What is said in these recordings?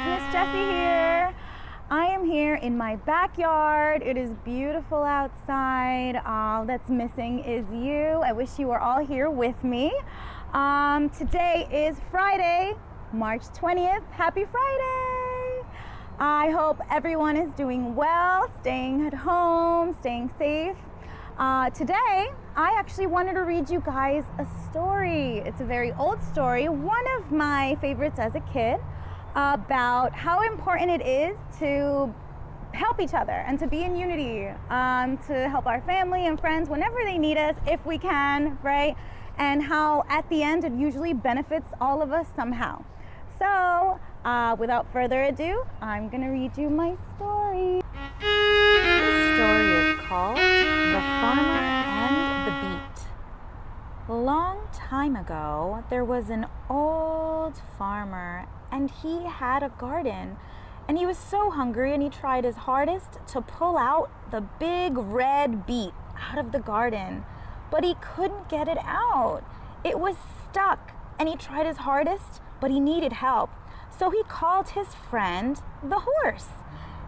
Miss Jessie here. I am here in my backyard. It is beautiful outside. All that's missing is you. I wish you were all here with me. Today is Friday, March 20th. Happy Friday! I hope everyone is doing well, staying at home, staying safe. Today, I actually wanted to read you guys a story. It's a very old story, one of my favorites as a kid, about how important it is to help each other and to be in unity, to help our family and friends whenever they need us, if we can, right? And how at the end it usually benefits all of us somehow. So, without further ado, I'm gonna read you my story. This story is called The Farmer and the Beet. A long time ago, there was an old farmer, and he had a garden, and he was so hungry, and he tried his hardest to pull out the big red beet out of the garden, but he couldn't get it out. It was stuck, and he tried his hardest, but he needed help. So he called his friend, the horse.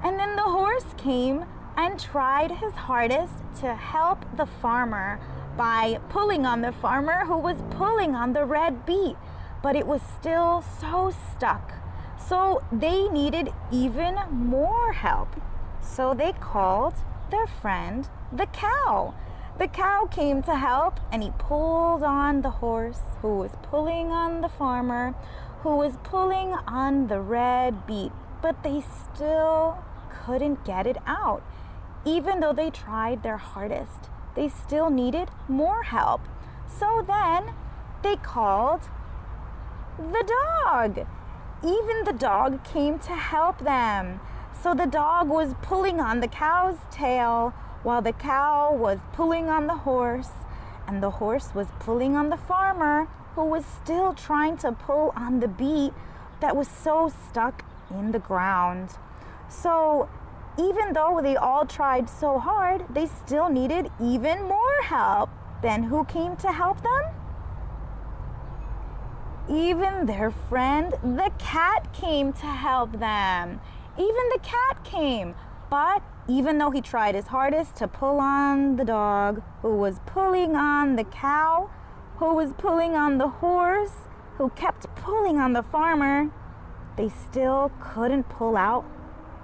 And then the horse came and tried his hardest to help the farmer by pulling on the farmer who was pulling on the red beet, but it was still so stuck. So they needed even more help. So they called their friend, the cow. The cow came to help, and he pulled on the horse who was pulling on the farmer who was pulling on the red beet, but they still couldn't get it out. Even though they tried their hardest, they still needed more help. So then they called the dog. Even the dog came to help them. So the dog was pulling on the cow's tail while the cow was pulling on the horse, and the horse was pulling on the farmer who was still trying to pull on the beet that was so stuck in the ground. So even though they all tried so hard, they still needed even more help. Then who came to help them? Even their friend, the cat, came to help them. Even the cat came. But even though he tried his hardest to pull on the dog, who was pulling on the cow, who was pulling on the horse, who kept pulling on the farmer, they still couldn't pull out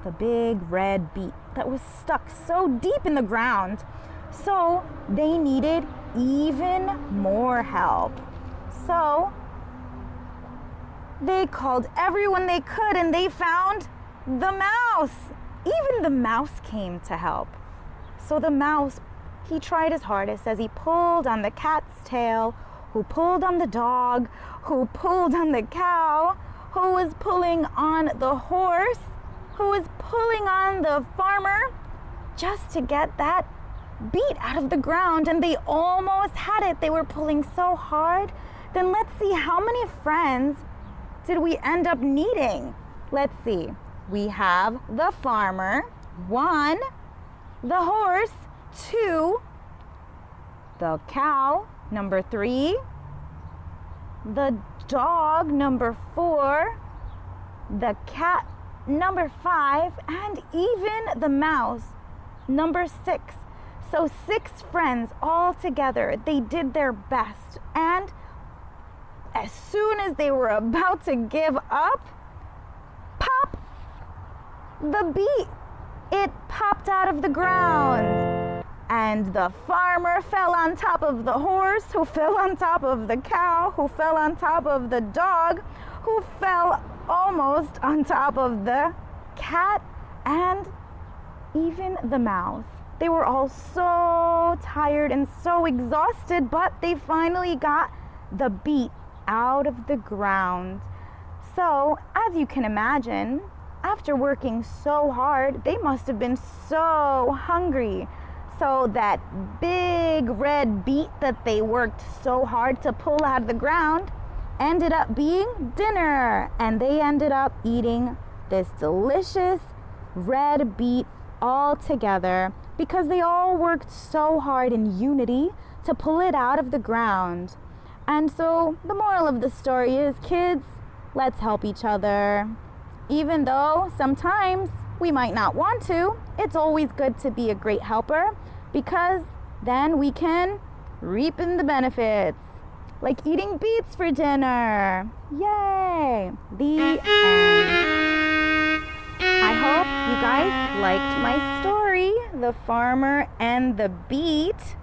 the big red beet that was stuck so deep in the ground. So they needed even more help. So they called everyone they could, and they found the mouse. Even the mouse came to help. So the mouse, he tried his hardest as he pulled on the cat's tail, who pulled on the dog, who pulled on the cow, who was pulling on the horse, who was pulling on the farmer, just to get that beet out of the ground. And they almost had it. They were pulling so hard. Then let's see, how many friends did we end up needing? Let's see. We have the farmer, 1, the horse, 2, the cow, number 3, the dog, number 4, the cat, number 5, and even the mouse, number 6. So 6 friends all together. They did their best, and as soon as they were about to give up, pop! The beet, it popped out of the ground, and the farmer fell on top of the horse, who fell on top of the cow, who fell on top of the dog, who fell almost on top of the cat, and even the mouse. They were all so tired and so exhausted, but they finally got the beet out of the ground. So, as you can imagine, after working so hard, they must have been so hungry. So that big red beet that they worked so hard to pull out of the ground ended up being dinner. And they ended up eating this delicious red beet all together because they all worked so hard in unity to pull it out of the ground. And so the moral of the story is, kids, let's help each other. Even though sometimes we might not want to, it's always good to be a great helper because then we can reap in the benefits. Like eating beets for dinner. Yay! The end. I hope you guys liked my story, The Farmer and the Beet.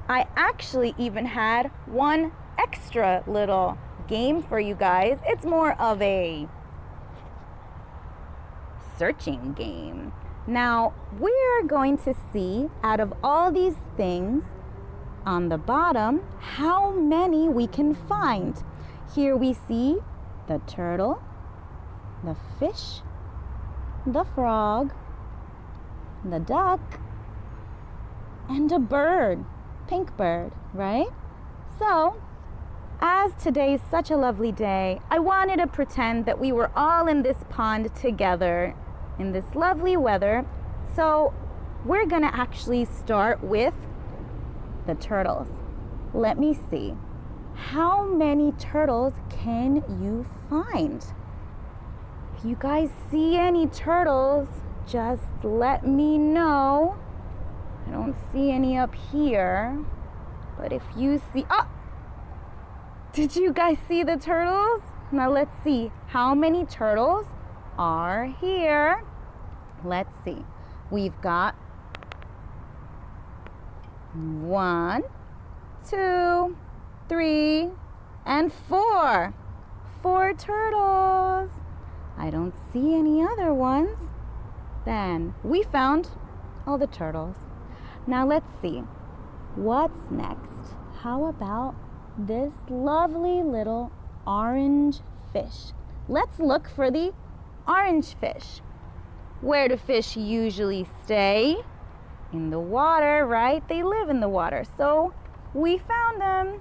I actually even had one extra little game for you guys. It's more of a searching game. Now, we're going to see out of all these things on the bottom how many we can find. Here we see the turtle, the fish, the frog, the duck, and a bird, pink bird, right? So, as today's such a lovely day, I wanted to pretend that we were all in this pond together in this lovely weather. So, we're gonna actually start with the turtles. Let me see. How many turtles can you find? If you guys see any turtles, just let me know. I don't see any up here, but if you see, did you guys see the turtles? Now let's see how many turtles are here. Let's see. We've got 1, 2, 3, and 4. 4 turtles. I don't see any other ones. Then we found all the turtles. Now let's see. What's next? How about this lovely little orange fish? Let's look for the orange fish. Where do fish usually stay? In the water, right? They live in the water. So we found them.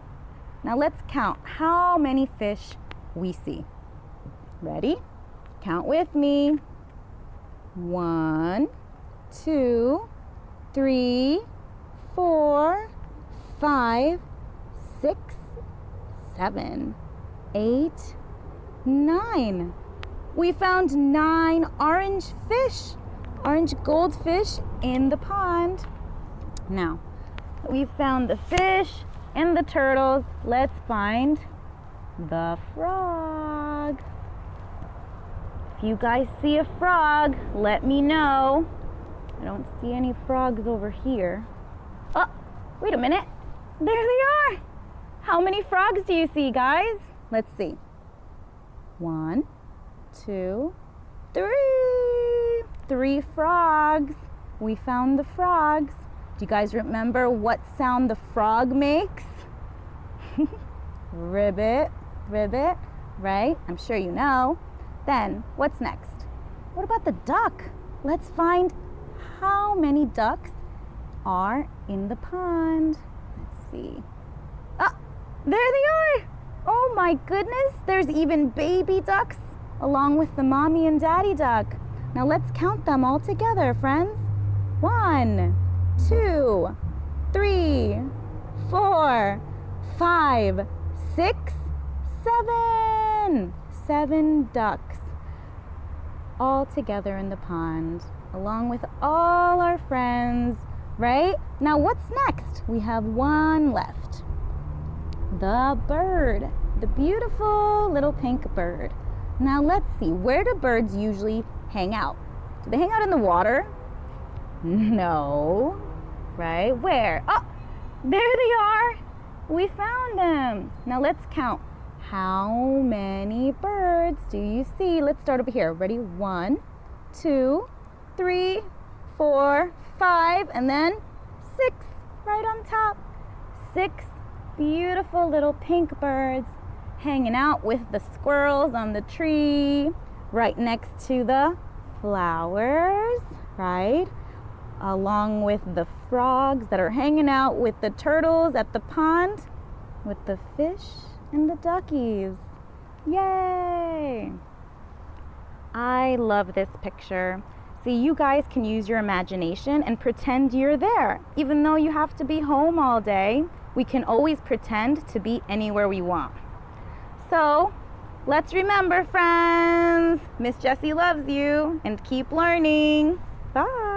Now let's count how many fish we see. Ready? Count with me. 1, 2, 3, 4, 5, 6, 7, 8, 9. We found 9 orange fish, orange goldfish in the pond. Now, we found the fish and the turtles. Let's find the frog. If you guys see a frog, let me know. I don't see any frogs over here. Oh, wait a minute. There they are. How many frogs do you see, guys? Let's see. 1, 2, 3. 3 frogs. We found the frogs. Do you guys remember what sound the frog makes? Ribbit, ribbit, right? I'm sure you know. Then, what's next? What about the duck? Let's find how many ducks are in the pond. Let's see. Ah, there they are. Oh my goodness, there's even baby ducks along with the mommy and daddy duck. Now let's count them all together, friends. 1, 2, 3, 4, 5, 6, 7. 7 ducks all together in the pond, along with all our friends, right? Now what's next? We have one left. The bird, the beautiful little pink bird. Now let's see, where do birds usually hang out? Do they hang out in the water? No, right? Where? Oh, there they are. We found them. Now let's count. How many birds do you see? Let's start over here. Ready? 1, 2, 3, 4, 5, and then 6 right on top. 6 beautiful little pink birds hanging out with the squirrels on the tree right next to the flowers, right? Along with the frogs that are hanging out with the turtles at the pond, with the fish and the duckies. Yay! I love this picture. See, you guys can use your imagination and pretend you're there. Even though you have to be home all day, we can always pretend to be anywhere we want. So, Let's remember, friends, Miss Jessie loves you, and keep learning. Bye.